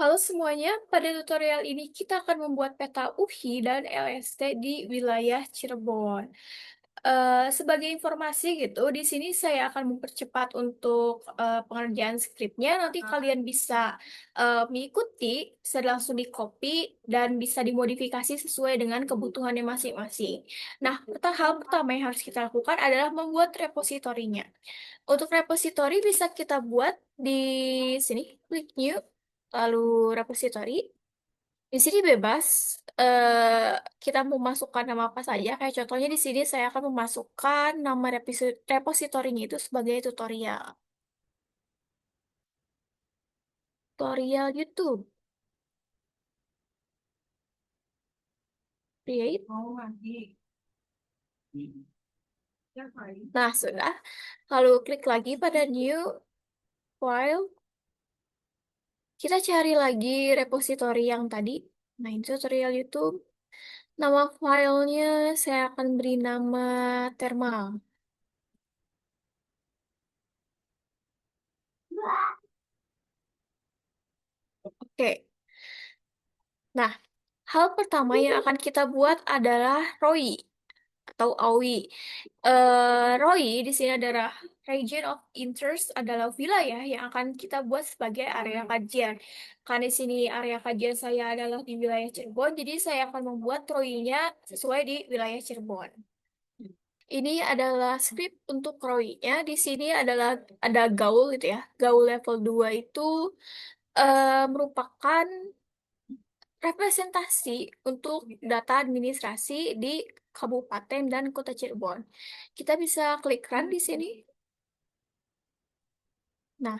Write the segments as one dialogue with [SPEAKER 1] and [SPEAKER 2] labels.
[SPEAKER 1] Halo semuanya, pada tutorial ini kita akan membuat peta UHI dan LST di wilayah Cirebon. Sebagai informasi gitu, di sini saya akan mempercepat untuk pengerjaan skripnya. Nanti kalian bisa mengikuti, bisa langsung di copy dan bisa dimodifikasi sesuai dengan kebutuhannya masing-masing. Nah, hal pertama yang harus kita lakukan adalah membuat repositorinya. Untuk repositori bisa kita buat di sini, klik new, lalu repositori. Di sini bebas, kita mau masukkan nama apa saja. Kayak contohnya di sini saya akan memasukkan nama repositorinya itu sebagai tutorial. Tutorial YouTube. Create. Nah, sudah. Lalu klik lagi pada new file. Kita cari lagi repositori yang tadi. Nah, ini tutorial YouTube. Nama filenya saya akan beri nama thermal. Oke. Nah, hal pertama yang akan kita buat adalah ROI atau AUI. ROI di sini adalah Region of Interest, adalah wilayah yang akan kita buat sebagai area kajian. Karena di sini area kajian saya adalah di wilayah Cirebon, jadi saya akan membuat ROI-nya sesuai di wilayah Cirebon. Ini adalah script untuk ROI-nya. Di sini adalah ada gaul gitu ya. Gaul level 2 itu merupakan representasi untuk data administrasi di Kabupaten dan Kota Cirebon. Kita bisa klik run di sini. Nah,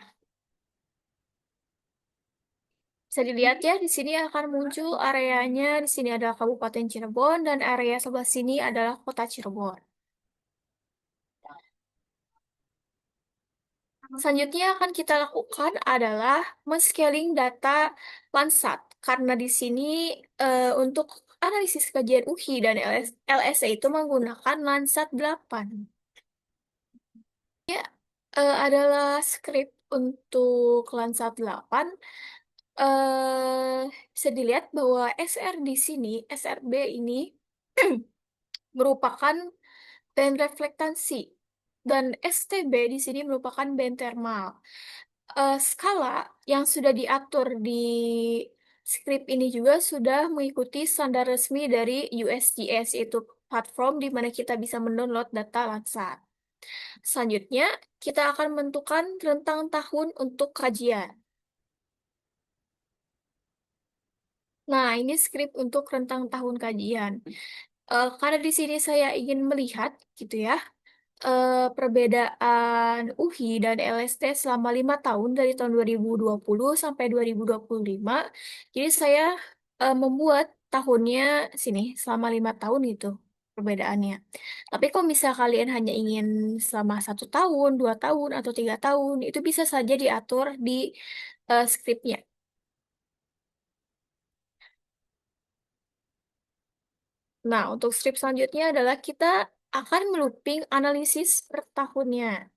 [SPEAKER 1] bisa dilihat ya, di sini akan muncul areanya. Di sini ada Kabupaten Cirebon dan area sebelah sini adalah Kota Cirebon. Selanjutnya akan kita lakukan adalah men-scaling data Landsat. Karena di sini untuk analisis kajian UHI dan LSA itu menggunakan Landsat 8. Ya, adalah script untuk Landsat 8. Bisa dilihat bahwa SR di sini, SRB ini merupakan band reflektasi dan STB di sini merupakan band thermal. Skala yang sudah diatur di script ini juga sudah mengikuti standar resmi dari USGS, yaitu platform di mana kita bisa mendownload data Landsat. Selanjutnya, kita akan menentukan rentang tahun untuk kajian. Nah, ini script untuk rentang tahun kajian. Karena di sini saya ingin melihat, gitu ya, perbedaan UHI dan LST selama 5 tahun dari tahun 2020 sampai 2025. Jadi saya membuat tahunnya sini selama 5 tahun gitu perbedaannya. Tapi kalau misal kalian hanya ingin selama 1 tahun, 2 tahun, atau 3 tahun, itu bisa saja diatur di scriptnya. Nah, untuk strip selanjutnya adalah kita akan melooping analisis per tahunnya.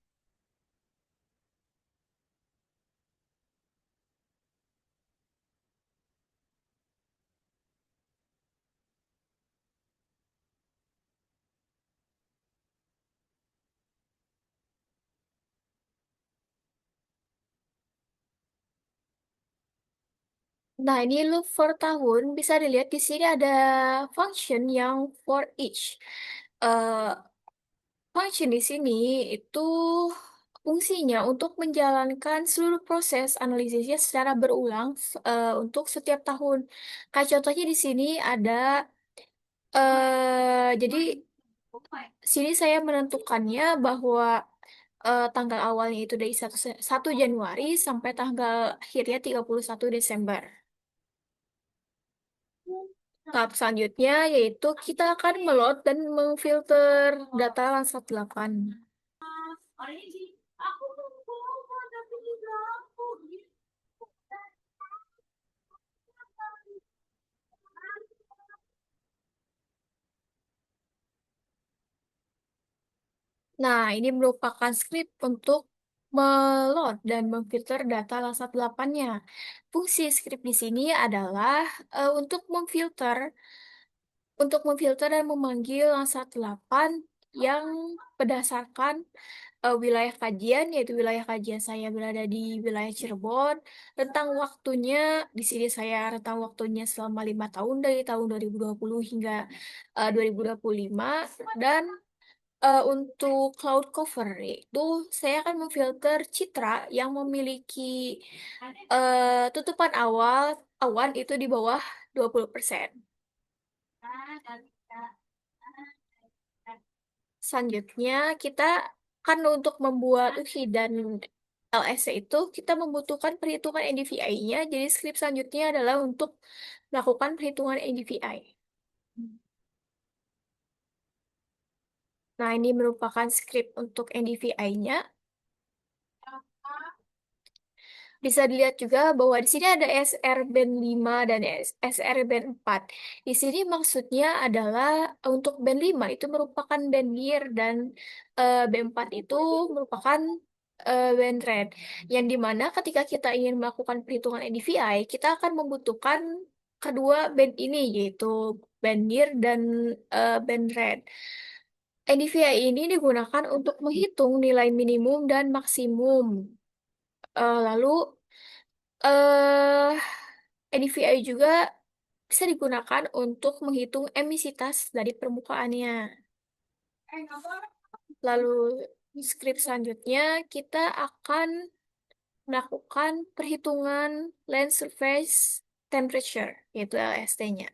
[SPEAKER 1] Nah, ini loop for tahun bisa dilihat di sini ada function yang for each. Eh, Function di sini itu fungsinya untuk menjalankan seluruh proses analisisnya secara berulang untuk setiap tahun. Kayak contohnya di sini ada jadi sini saya menentukannya bahwa tanggal awalnya itu dari 1 Januari sampai tanggal akhirnya 31 Desember. Tahap selanjutnya yaitu kita akan meload dan memfilter data Landsat 8. Nah, ini merupakan script untuk meload dan memfilter data Lansat 8-nya. Fungsi script di sini adalah untuk memfilter dan memanggil Lansat 8 yang berdasarkan wilayah kajian, yaitu wilayah kajian saya berada di wilayah Cirebon. Rentang waktunya, di sini saya rentang waktunya selama 5 tahun dari tahun 2020 hingga 2025. Dan untuk cloud cover itu saya akan memfilter citra yang memiliki tutupan awan itu di bawah 20%. Selanjutnya, kita kan untuk membuat UHI dan LSC itu kita membutuhkan perhitungan NDVI-nya. Jadi script selanjutnya adalah untuk melakukan perhitungan NDVI. Nah, ini merupakan script untuk NDVI-nya. Bisa dilihat juga bahwa di sini ada SR band 5 dan SR band 4. Di sini maksudnya adalah untuk band 5 itu merupakan band near dan band 4 itu merupakan band red. Yang dimana ketika kita ingin melakukan perhitungan NDVI, kita akan membutuhkan kedua band ini yaitu band near dan band red. NDVI ini digunakan untuk menghitung nilai minimum dan maksimum. Lalu eh NDVI juga bisa digunakan untuk menghitung emisitas dari permukaannya. Lalu script selanjutnya kita akan melakukan perhitungan land surface temperature, yaitu LST-nya.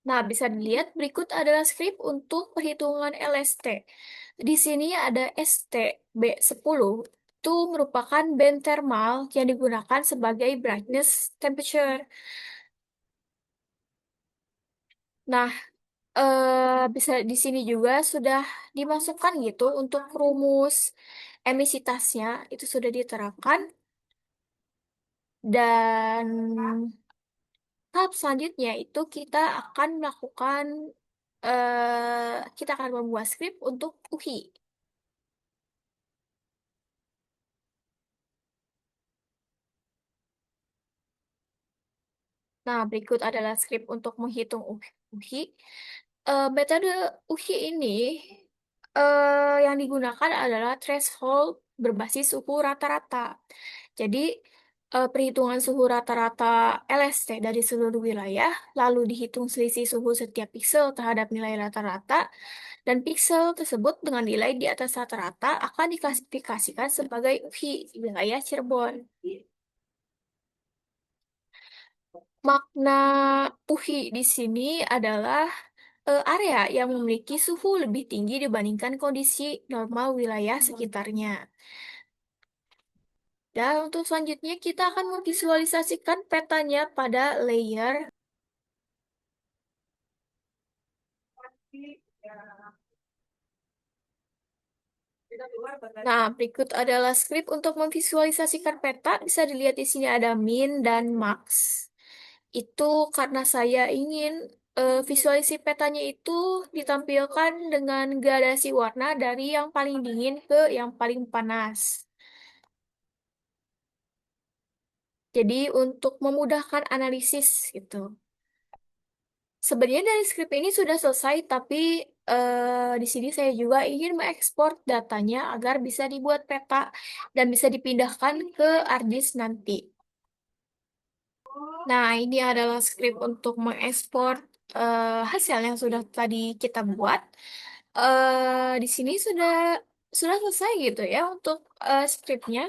[SPEAKER 1] Nah, bisa dilihat berikut adalah script untuk perhitungan LST. Di sini ada STB10. Itu merupakan band thermal yang digunakan sebagai brightness temperature. Nah, bisa di sini juga sudah dimasukkan gitu untuk rumus emisitasnya itu sudah diterapkan dan tahap selanjutnya itu kita akan membuat script untuk UHI. Nah, berikut adalah script untuk menghitung UHI. Metode UHI ini yang digunakan adalah threshold berbasis suhu rata-rata. Jadi, perhitungan suhu rata-rata LST dari seluruh wilayah, lalu dihitung selisih suhu setiap piksel terhadap nilai rata-rata, dan piksel tersebut dengan nilai di atas rata-rata akan diklasifikasikan sebagai UHI wilayah Cirebon. Makna UHI di sini adalah area yang memiliki suhu lebih tinggi dibandingkan kondisi normal wilayah sekitarnya. Dan untuk selanjutnya kita akan memvisualisasikan petanya pada layer. Nah, berikut adalah script untuk memvisualisasikan peta. Bisa dilihat di sini ada min dan max. Itu karena saya ingin visualisasi petanya itu ditampilkan dengan gradasi warna dari yang paling dingin ke yang paling panas. Jadi untuk memudahkan analisis gitu. Sebenarnya dari script ini sudah selesai, tapi di sini saya juga ingin mengekspor datanya agar bisa dibuat peta dan bisa dipindahkan ke ArcGIS nanti. Nah, ini adalah script untuk mengekspor hasil yang sudah tadi kita buat. Di sini sudah selesai gitu ya untuk scriptnya.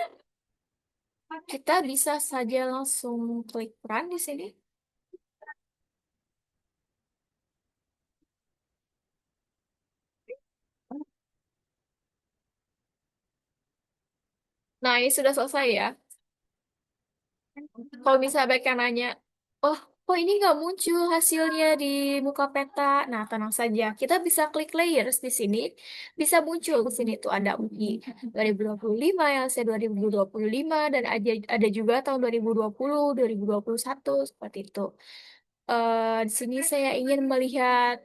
[SPEAKER 1] Kita bisa saja langsung klik run di sini. Nah, ini sudah selesai ya. Kalau misalnya mereka nanya, oh, kok ini nggak muncul hasilnya di muka peta? Nah, tenang saja. Kita bisa klik layers di sini. Bisa muncul di sini tuh ada UI 2025, LC 2025, dan ada juga tahun 2020, 2021, seperti itu. Di sini saya ingin melihat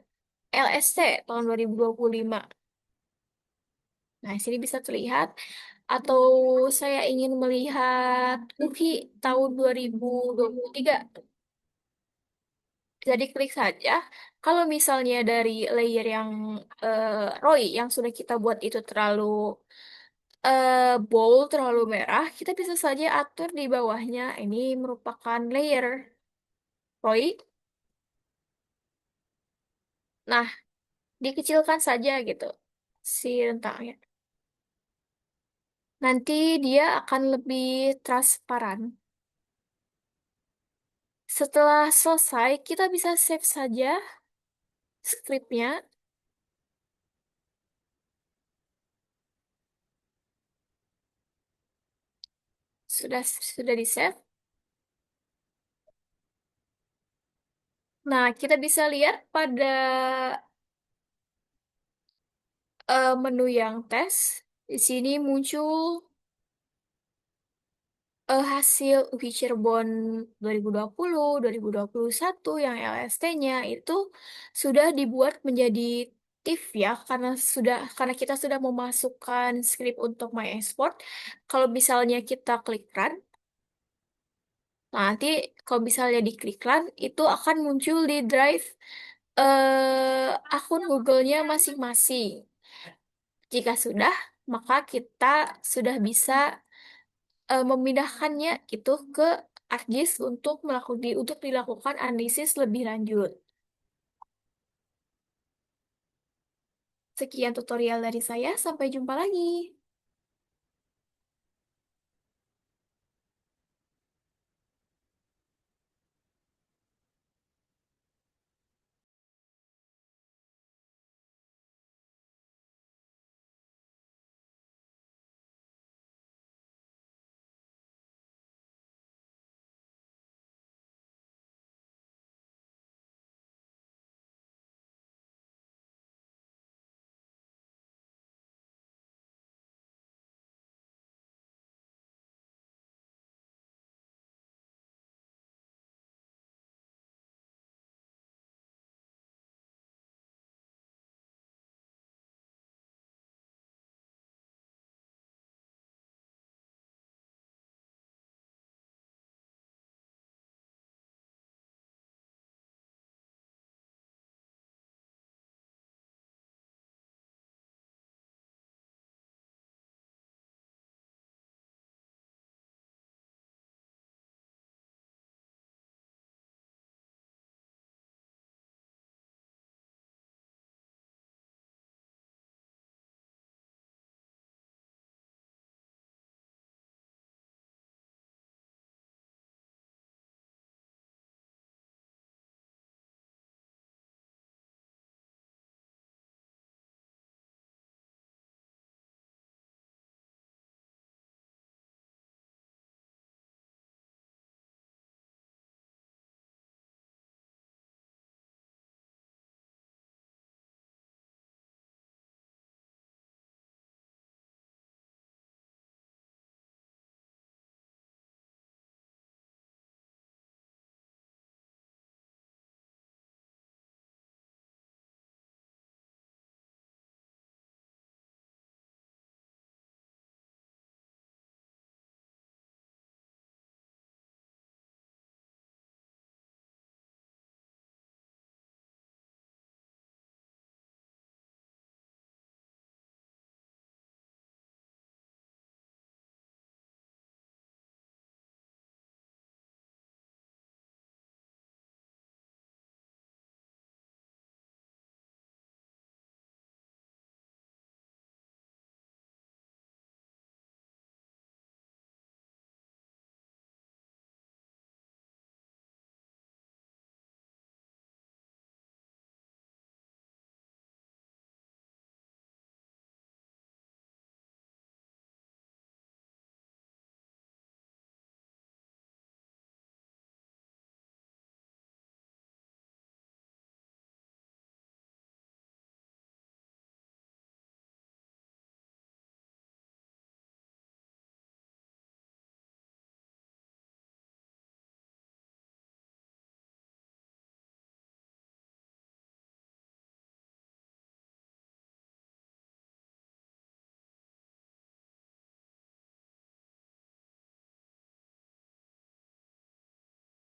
[SPEAKER 1] LST tahun 2025. Nah, di sini bisa terlihat. Atau saya ingin melihat UKI tahun 2023. Jadi klik saja. Kalau misalnya dari layer yang ROI yang sudah kita buat itu terlalu bold, terlalu merah, kita bisa saja atur di bawahnya. Ini merupakan layer ROI. Nah, dikecilkan saja gitu si rentangnya. Nanti dia akan lebih transparan. Setelah selesai, kita bisa save saja scriptnya. Sudah di save. Nah, kita bisa lihat pada menu yang tes. Di sini muncul hasil uji Cirebon 2020, 2021 yang LST-nya itu sudah dibuat menjadi TIFF ya karena kita sudah memasukkan script untuk My Export. Kalau misalnya kita klik run, nah nanti kalau misalnya diklik run itu akan muncul di drive akun Google-nya masing-masing. Jika sudah, maka kita sudah bisa memindahkannya itu ke ArcGIS untuk dilakukan analisis lebih lanjut. Sekian tutorial dari saya, sampai jumpa lagi.